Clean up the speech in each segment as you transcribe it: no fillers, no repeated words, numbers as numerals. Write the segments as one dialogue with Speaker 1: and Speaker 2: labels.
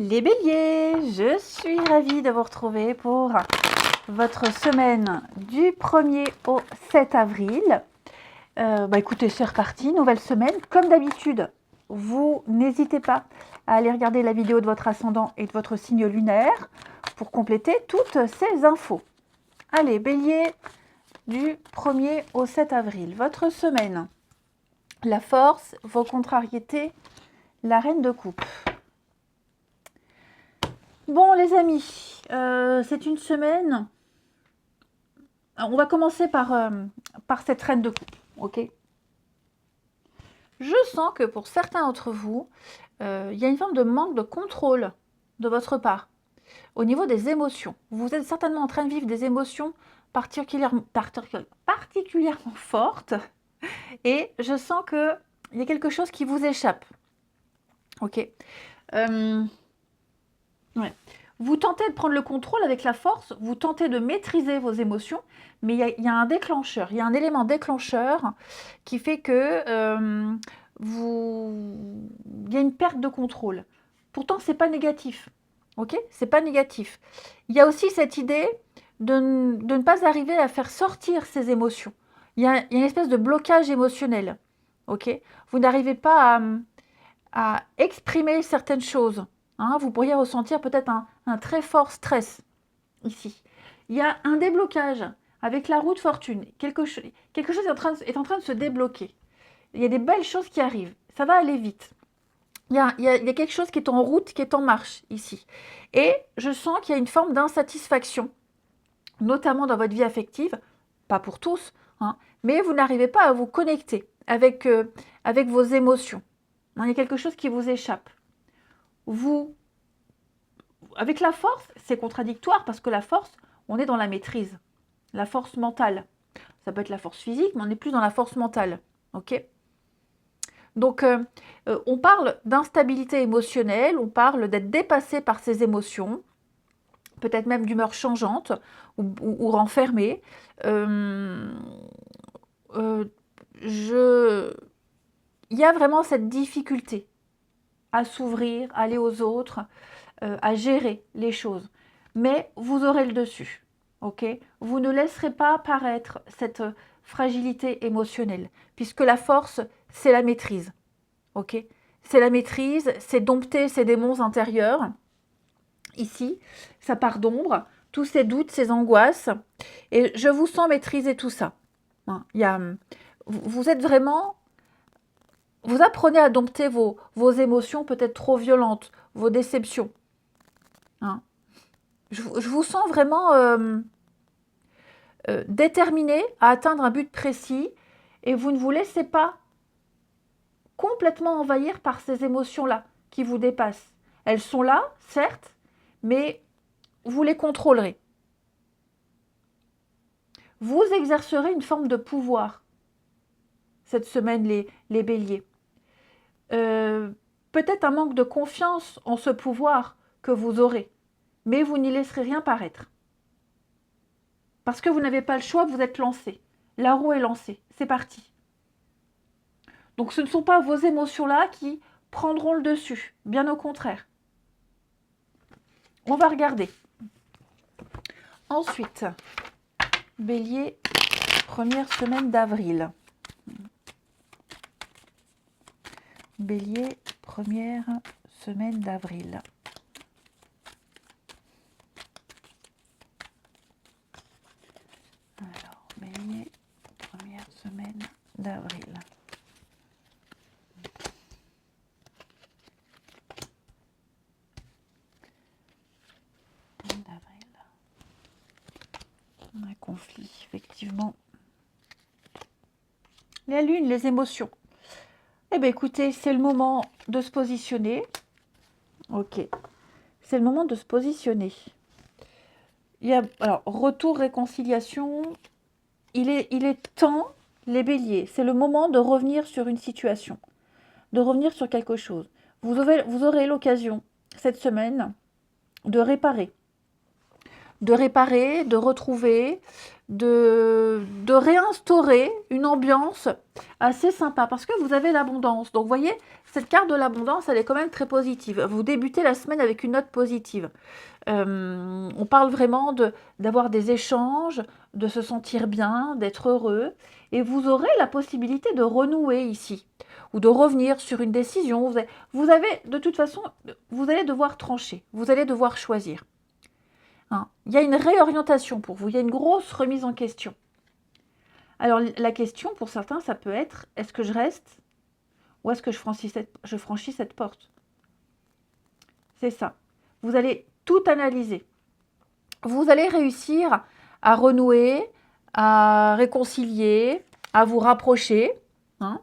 Speaker 1: Les béliers, je suis ravie de vous retrouver pour votre semaine du 1er au 7 avril. Écoutez, c'est reparti, nouvelle semaine. Comme d'habitude, vous n'hésitez pas à aller regarder la vidéo de votre ascendant et de votre signe lunaire pour compléter toutes ces infos. Allez, bélier, du 1er au 7 avril, votre semaine. La force, vos contrariétés, la reine de coupe. Bon les amis, c'est une semaine, on va commencer par cette reine de coupe, ok? Je sens que pour certains d'entre vous, il y a une forme de manque de contrôle de votre part au niveau des émotions. Vous êtes certainement en train de vivre des émotions particulièrement fortes et je sens qu'il y a quelque chose qui vous échappe, ok? Ouais. Vous tentez de prendre le contrôle avec la force, vous tentez de maîtriser vos émotions, mais il y a un déclencheur, il y a un élément déclencheur qui fait que il y a une perte de contrôle. Pourtant, c'est pas négatif, ok? C'est pas négatif. Il y a aussi cette idée de ne pas arriver à faire sortir ces émotions. Il y a une espèce de blocage émotionnel, ok? Vous n'arrivez pas à exprimer certaines choses. Hein, vous pourriez ressentir peut-être un très fort stress ici. Il y a un déblocage avec la roue de fortune. Quelque chose est en train de se débloquer. Il y a des belles choses qui arrivent. Ça va aller vite. Il y a quelque chose qui est en route, qui est en marche ici. Et je sens qu'il y a une forme d'insatisfaction, notamment dans votre vie affective. Pas pour tous, hein, mais vous n'arrivez pas à vous connecter avec vos émotions. Il y a quelque chose qui vous échappe. Avec la force, c'est contradictoire parce que la force, on est dans la maîtrise. La force mentale. Ça peut être la force physique, mais on est plus dans la force mentale. Ok ? Donc, on parle d'instabilité émotionnelle, on parle d'être dépassé par ses émotions, peut-être même d'humeur changeante ou renfermée. Il y a vraiment cette difficulté à s'ouvrir, à aller aux autres, à gérer les choses. Mais vous aurez le dessus, ok? Vous ne laisserez pas paraître cette fragilité émotionnelle, puisque la force, c'est la maîtrise, ok? C'est la maîtrise, c'est dompter ces démons intérieurs. Ici, ça part d'ombre, tous ces doutes, ces angoisses, et je vous sens maîtriser tout ça. Hein, vous êtes vraiment... Vous apprenez à dompter vos émotions peut-être trop violentes, vos déceptions. Hein. Je vous sens vraiment déterminé à atteindre un but précis et vous ne vous laissez pas complètement envahir par ces émotions-là qui vous dépassent. Elles sont là, certes, mais vous les contrôlerez. Vous exercerez une forme de pouvoir cette semaine, les béliers. Peut-être un manque de confiance en ce pouvoir que vous aurez, mais vous n'y laisserez rien paraître. Parce que vous n'avez pas le choix, vous êtes lancé. La roue est lancée, c'est parti. Donc ce ne sont pas vos émotions-là qui prendront le dessus, bien au contraire. On va regarder. Ensuite, bélier, première semaine d'avril. Bélier, première semaine d'avril. Alors, bélier, première semaine d'avril. Un conflit, effectivement. La lune, les émotions. Eh bien, écoutez, c'est le moment de se positionner. Ok. C'est le moment de se positionner. Alors, retour, réconciliation. Il est temps, les béliers. C'est le moment de revenir sur une situation. De revenir sur quelque chose. Vous aurez l'occasion, cette semaine, de réparer. de réparer, de retrouver, de réinstaurer une ambiance assez sympa parce que vous avez l'abondance. Donc, vous voyez, cette carte de l'abondance, elle est quand même très positive. Vous débutez la semaine avec une note positive. On parle vraiment d'avoir des échanges, de se sentir bien, d'être heureux. Et vous aurez la possibilité de renouer ici ou de revenir sur une décision. Vous avez, de toute façon, vous allez devoir trancher, vous allez devoir choisir. Hein. Il y a une réorientation pour vous, il y a une grosse remise en question. Alors la question pour certains, ça peut être, est-ce que je reste ou est-ce que je franchis cette porte? C'est ça. Vous allez tout analyser. Vous allez réussir à renouer, à réconcilier, à vous rapprocher. Hein.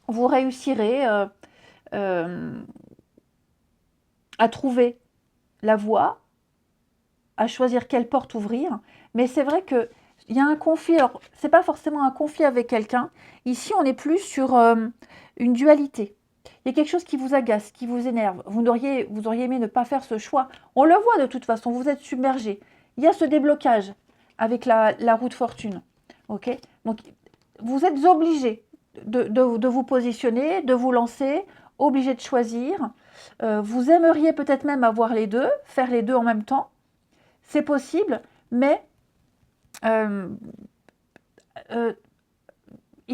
Speaker 1: Vous réussirez à trouver la voie, à choisir quelle porte ouvrir. Mais c'est vrai qu'il y a un conflit. Alors, ce n'est pas forcément un conflit avec quelqu'un. Ici, on est plus sur une dualité. Il y a quelque chose qui vous agace, qui vous énerve. Vous auriez aimé ne pas faire ce choix. On le voit de toute façon, vous êtes submergé. Il y a ce déblocage avec la roue de fortune. Okay, donc, vous êtes obligé de vous positionner, de vous lancer, obligé de choisir. Vous aimeriez peut-être même avoir les deux, faire les deux en même temps. C'est possible, mais il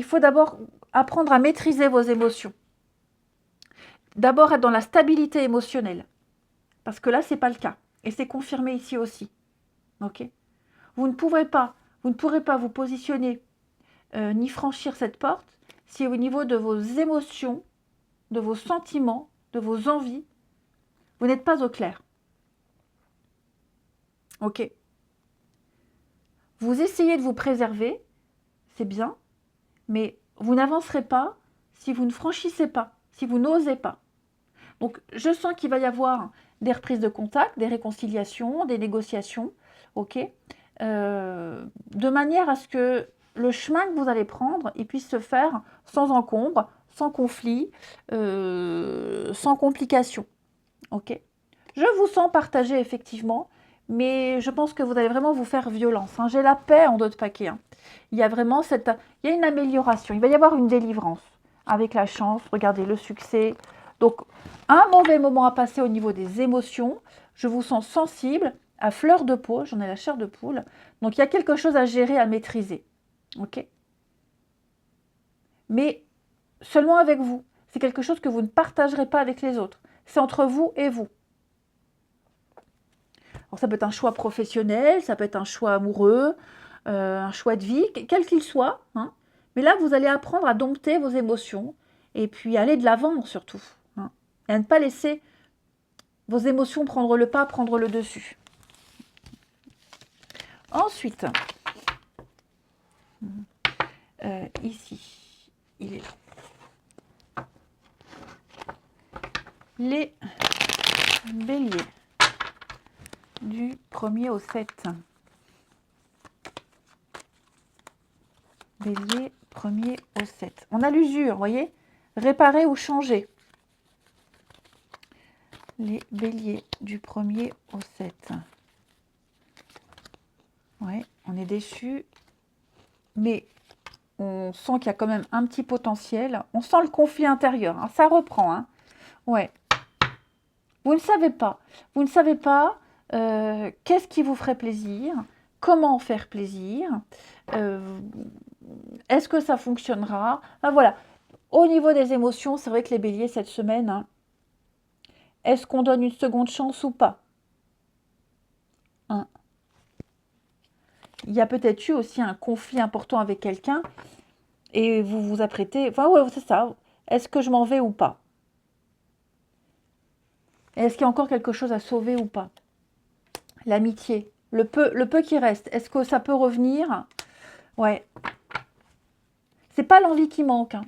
Speaker 1: faut d'abord apprendre à maîtriser vos émotions. D'abord être dans la stabilité émotionnelle, parce que là, ce n'est pas le cas. Et c'est confirmé ici aussi. Okay, vous ne pourrez pas vous positionner ni franchir cette porte si au niveau de vos émotions, de vos sentiments, de vos envies, vous n'êtes pas au clair. Ok. Vous essayez de vous préserver, c'est bien, mais vous n'avancerez pas si vous ne franchissez pas, si vous n'osez pas. Donc, je sens qu'il va y avoir des reprises de contact, des réconciliations, des négociations, ok, de manière à ce que le chemin que vous allez prendre, il puisse se faire sans encombre, sans conflit, sans complications, ok. Je vous sens partagé, effectivement, mais je pense que vous allez vraiment vous faire violence. Hein. J'ai la paix en dos de paquet. Hein. Il y a vraiment il y a une amélioration. Il va y avoir une délivrance avec la chance. Regardez, le succès. Donc, un mauvais moment à passer au niveau des émotions. Je vous sens sensible, à fleur de peau. J'en ai la chair de poule. Donc, il y a quelque chose à gérer, à maîtriser. Ok ? Mais seulement avec vous. C'est quelque chose que vous ne partagerez pas avec les autres. C'est entre vous et vous. Alors, ça peut être un choix professionnel, ça peut être un choix amoureux, un choix de vie, quel qu'il soit. Hein. Mais là, vous allez apprendre à dompter vos émotions et puis aller de l'avant surtout. Hein. Et à ne pas laisser vos émotions prendre le pas, prendre le dessus. Ensuite, ici, il est là. Les béliers du 1er au 7. Bélier, 1er au 7. On a l'usure, vous voyez ? Réparer ou changer. Les béliers du 1er au 7. Ouais, on est déçu. Mais on sent qu'il y a quand même un petit potentiel. On sent le conflit intérieur. Hein, ça reprend. Hein. Ouais. Vous ne savez pas. Vous ne savez pas qu'est-ce qui vous ferait plaisir, comment faire plaisir, est-ce que ça fonctionnera. Enfin, voilà. Au niveau des émotions, c'est vrai que les béliers, cette semaine, hein, est-ce qu'on donne une seconde chance ou pas? Hein. Il y a peut-être eu aussi un conflit important avec quelqu'un et vous vous apprêtez... Enfin, ouais, c'est ça. Est-ce que je m'en vais ou pas? Est-ce qu'il y a encore quelque chose à sauver ou pas? L'amitié, le peu qui reste, est-ce que ça peut revenir? Ouais. C'est pas l'envie qui manque. Hein.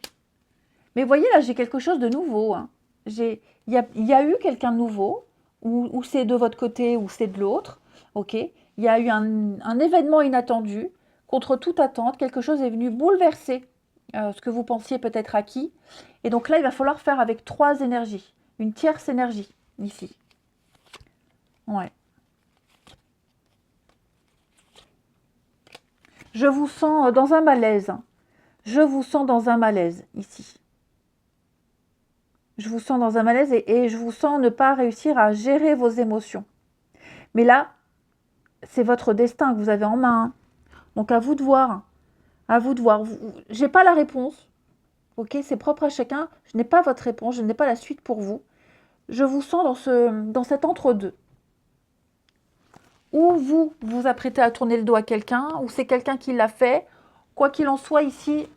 Speaker 1: Mais vous voyez, là, j'ai quelque chose de nouveau. Hein. Il y a eu quelqu'un de nouveau, ou c'est de votre côté, ou c'est de l'autre. Ok. Il y a eu un événement inattendu, contre toute attente. Quelque chose est venu bouleverser ce que vous pensiez peut-être acquis. Et donc là, il va falloir faire avec 3 énergies. Une tierce énergie, ici. Ouais. Je vous sens dans un malaise. Je vous sens dans un malaise ici. Je vous sens dans un malaise et je vous sens ne pas réussir à gérer vos émotions. Mais là, c'est votre destin que vous avez en main. Hein. Donc à vous de voir. À vous de voir. Je n'ai pas la réponse. Ok, c'est propre à chacun. Je n'ai pas votre réponse. Je n'ai pas la suite pour vous. Je vous sens dans cet entre-deux. Ou vous vous apprêtez à tourner le dos à quelqu'un, ou c'est quelqu'un qui l'a fait. Quoi qu'il en soit, ici,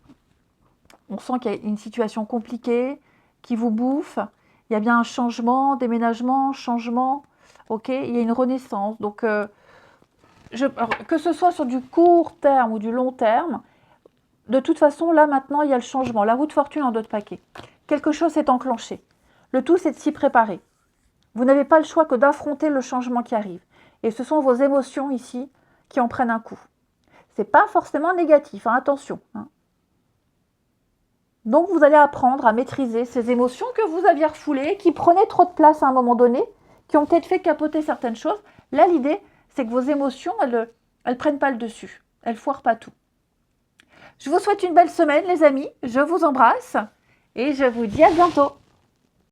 Speaker 1: on sent qu'il y a une situation compliquée qui vous bouffe. Il y a bien un changement, déménagement, changement. Ok, il y a une renaissance. Donc, que ce soit sur du court terme ou du long terme, de toute façon, là, maintenant, il y a le changement. La roue de fortune en d'autres paquets. Quelque chose s'est enclenché. Le tout, c'est de s'y préparer. Vous n'avez pas le choix que d'affronter le changement qui arrive. Et ce sont vos émotions ici qui en prennent un coup. Ce n'est pas forcément négatif, hein, attention. Hein. Donc, vous allez apprendre à maîtriser ces émotions que vous aviez refoulées, qui prenaient trop de place à un moment donné, qui ont peut-être fait capoter certaines choses. Là, l'idée, c'est que vos émotions, elles ne prennent pas le dessus. Elles ne foirent pas tout. Je vous souhaite une belle semaine, les amis. Je vous embrasse et je vous dis à bientôt.